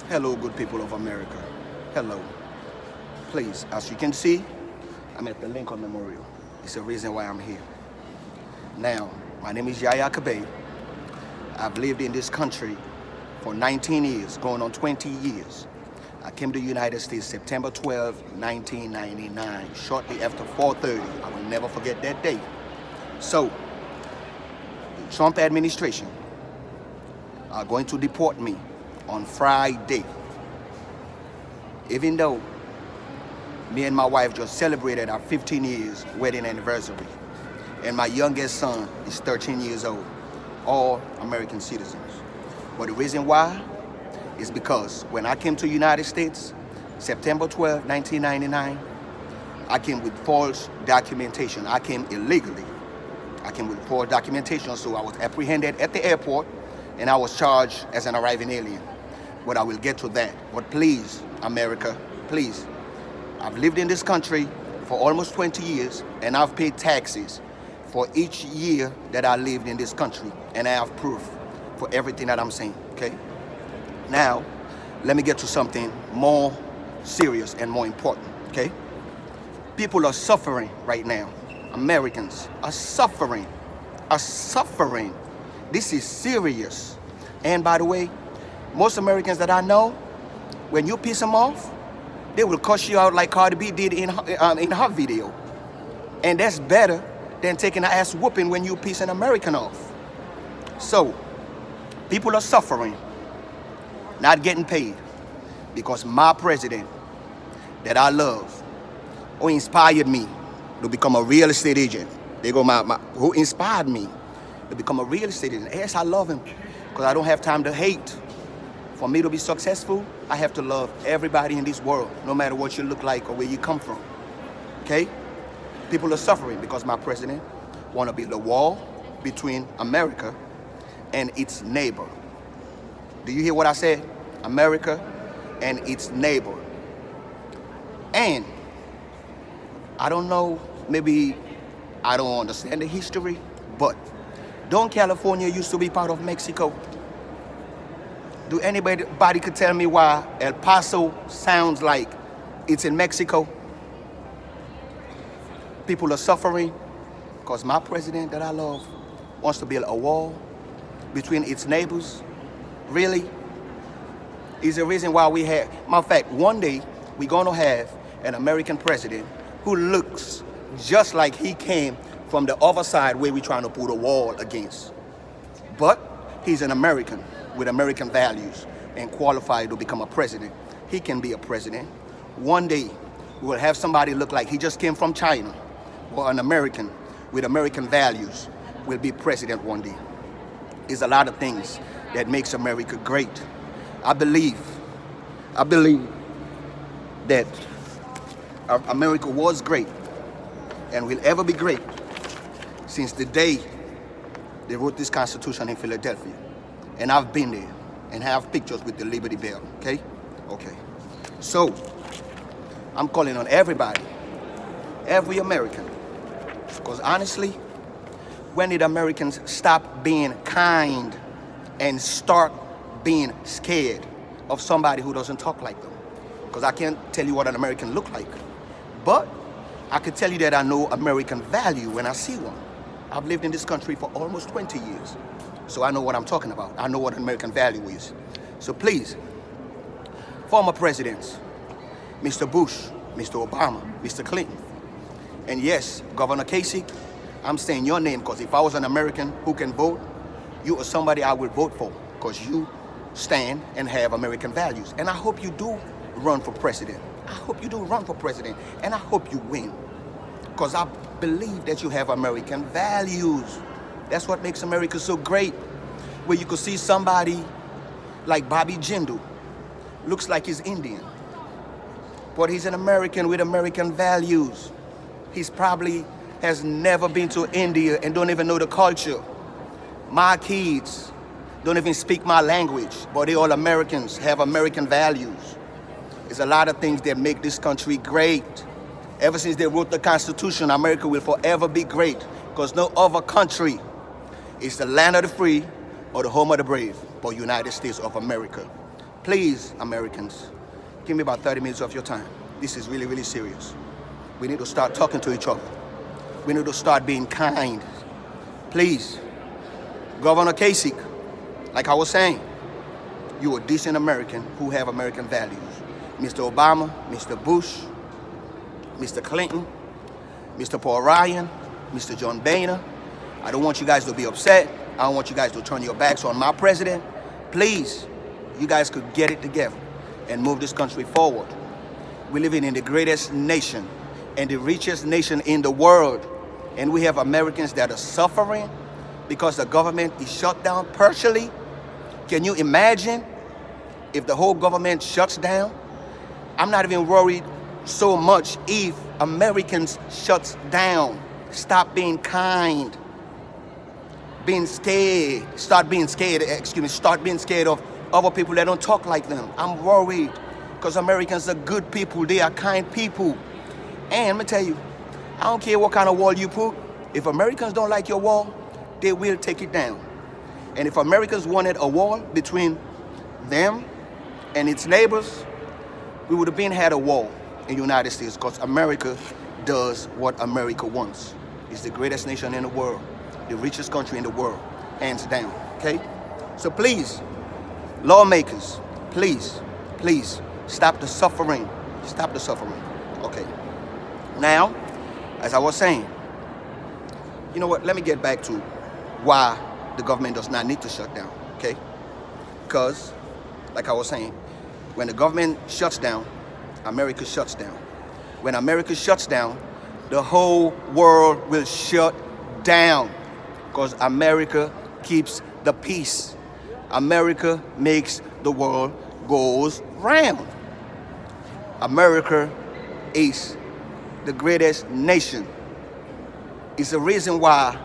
Hello, good people of America. Hello. Please, as you can see, I'm at the Lincoln Memorial. It's the reason why I'm here. Now, my name is Yaya Kabe. I've lived in this country for 19 years, going on 20 years. I came to the United States September 12, 1999, shortly after 4:30. I will never forget that day. So, the Trump administration are going to deport me on Friday. Even though me and my wife just celebrated our 15 years wedding anniversary, and my youngest son is 13 years old, all American citizens. But the reason why is because when I came to the United States, September 12, 1999, I came with false documentation. I came illegally. I came with false documentation, so I was apprehended at the airport and I was charged as an arriving alien. But I will get to that. But please, America, please, I've lived in this country for almost 20 years and I've paid taxes for each year that I lived in this country, and I have proof for everything that I'm saying, okay? Now, let me get to something more serious and more important, okay? People are suffering right now. Americans are suffering, This is serious. And by the way, most Americans that I know, when you piss them off, they will cuss you out like Cardi B did in her video. And that's better than taking an ass whooping when you piss an American off. So, people are suffering, not getting paid, because my president that I love, who inspired me to become a real estate agent, who inspired me to become a real estate agent. Yes, I love him, because I don't have time to hate. For me to be successful, I have to love everybody in this world, no matter what you look like or where you come from, okay? People are suffering because my president want to build a wall between America and its neighbor. Do you hear what I said? America and its neighbor. And I don't know, maybe I don't understand the history, but don't California used to be part of Mexico? Do anybody could tell me why El Paso sounds like it's in Mexico? People are suffering because my president that I love wants to build a wall between its neighbors. Really? Is the reason why we have, matter of fact, one day we're gonna have an American president who looks just like he came from the other side where we're trying to put a wall against. But he's an American with American values and qualified to become a president. He can be a president. One day we will have somebody look like he just came from China, or an American with American values will be president one day. There's a lot of things that makes America great. I believe that America was great and will ever be great since the day they wrote this Constitution in Philadelphia. And I've been there and have pictures with the Liberty Bell, okay? Okay. So, I'm calling on everybody, every American, because honestly, when did Americans stop being kind and start being scared of somebody who doesn't talk like them? Because I can't tell you what an American look like, but I can tell you that I know American value when I see one. I've lived in this country for almost 20 years, so I know what I'm talking about. I know what American value is. So please, former presidents, Mr. Bush, Mr. Obama, Mr. Clinton, and yes, Governor Kasich, I'm saying your name because if I was an American who can vote, you are somebody I would vote for because you stand and have American values. And I hope you do run for president. I hope you do run for president, and I hope you win because I believe that you have American values. That's what makes America so great, where you could see somebody like Bobby Jindal, looks like he's Indian, but he's an American with American values. He's probably has never been to India and don't even know the culture. My kids don't even speak my language, but they all Americans, have American values. There's a lot of things that make this country great. Ever since they wrote the Constitution, America will forever be great because no other country is the land of the free or the home of the brave, but United States of America. Please, Americans, give me about 30 minutes of your time. This is really, really serious. We need to start talking to each other. We need to start being kind. Please, Governor Kasich, like I was saying, you're a decent American who have American values. Mr. Obama, Mr. Bush, Mr. Clinton, Mr. Paul Ryan, Mr. John Boehner. I don't want you guys to be upset. I don't want you guys to turn your backs on my president. Please, you guys could get it together and move this country forward. We're living in the greatest nation and the richest nation in the world. And we have Americans that are suffering because the government is shut down partially. Can you imagine if the whole government shuts down? I'm not even worried so much if Americans shuts down. Stop being kind. Being scared. Start being scared of other people that don't talk like them. I'm worried because Americans are good people. They are kind people. And let me tell you, I don't care what kind of wall you put. If Americans don't like your wall, they will take it down. And if Americans wanted a wall between them and its neighbors, we would have been had a wall in the United States because America does what America wants. It's the greatest nation in the world, the richest country in the world, hands down, okay? So please, lawmakers, please, please, stop the suffering. Stop the suffering, okay? Now, as I was saying, you know what, let me get back to why the government does not need to shut down, okay? Because, like I was saying, when the government shuts down, America shuts down. When America shuts down, the whole world will shut down because America keeps the peace. America makes the world goes round. America is the greatest nation. It's the reason why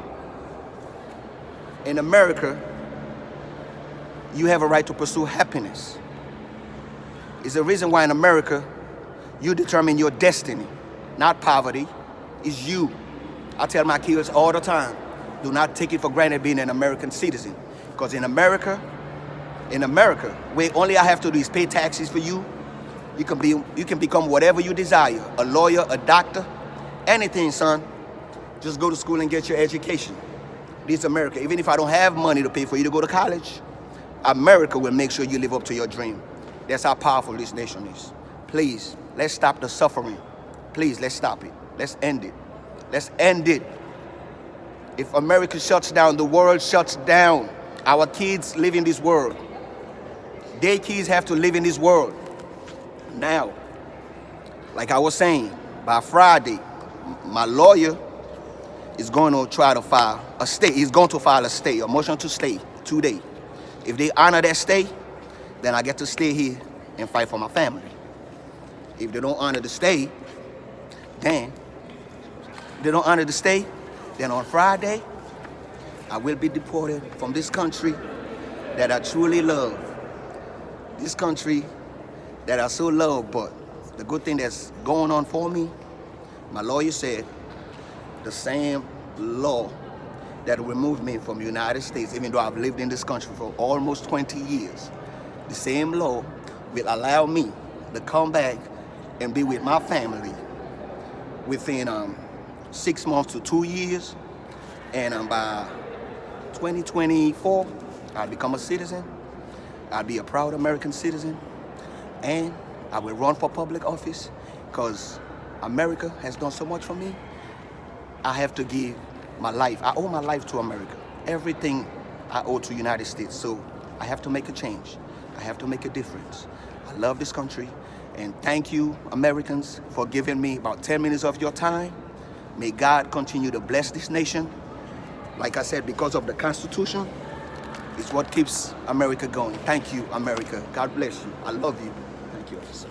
in America you have a right to pursue happiness. It's the reason why in America you determine your destiny, not poverty. It's you. I tell my kids all the time, do not take it for granted being an American citizen. Because in America, where only I have to do is pay taxes for you, you can become whatever you desire. A lawyer, a doctor, anything, son. Just go to school and get your education. This is America. Even if I don't have money to pay for you to go to college, America will make sure you live up to your dream. That's how powerful this nation is. Please, let's stop the suffering. Please, let's stop it. Let's end it. Let's end it. If America shuts down, the world shuts down. Our kids live in this world. Their kids have to live in this world. Now, like I was saying, by Friday, my lawyer is going to try to file a stay. He's going to file a stay, a motion to stay today. If they honor that stay, then I get to stay here and fight for my family. If they don't honor the stay, then on Friday, I will be deported from this country that I truly love. This country that I so love, but the good thing that's going on for me, my lawyer said, the same law that removed me from the United States, even though I've lived in this country for almost 20 years, the same law will allow me to come back and be with my family within 6 months to 2 years. And by 2024, I'll become a citizen. I'll be a proud American citizen. And I will run for public office because America has done so much for me. I have to give my life. I owe my life to America. Everything I owe to the United States. So I have to make a change. I have to make a difference. I love this country. And thank you, Americans, for giving me about 10 minutes of your time. May God continue to bless this nation. Like I said, because of the Constitution, it's what keeps America going. Thank you, America. God bless you. I love you. Thank you, officer.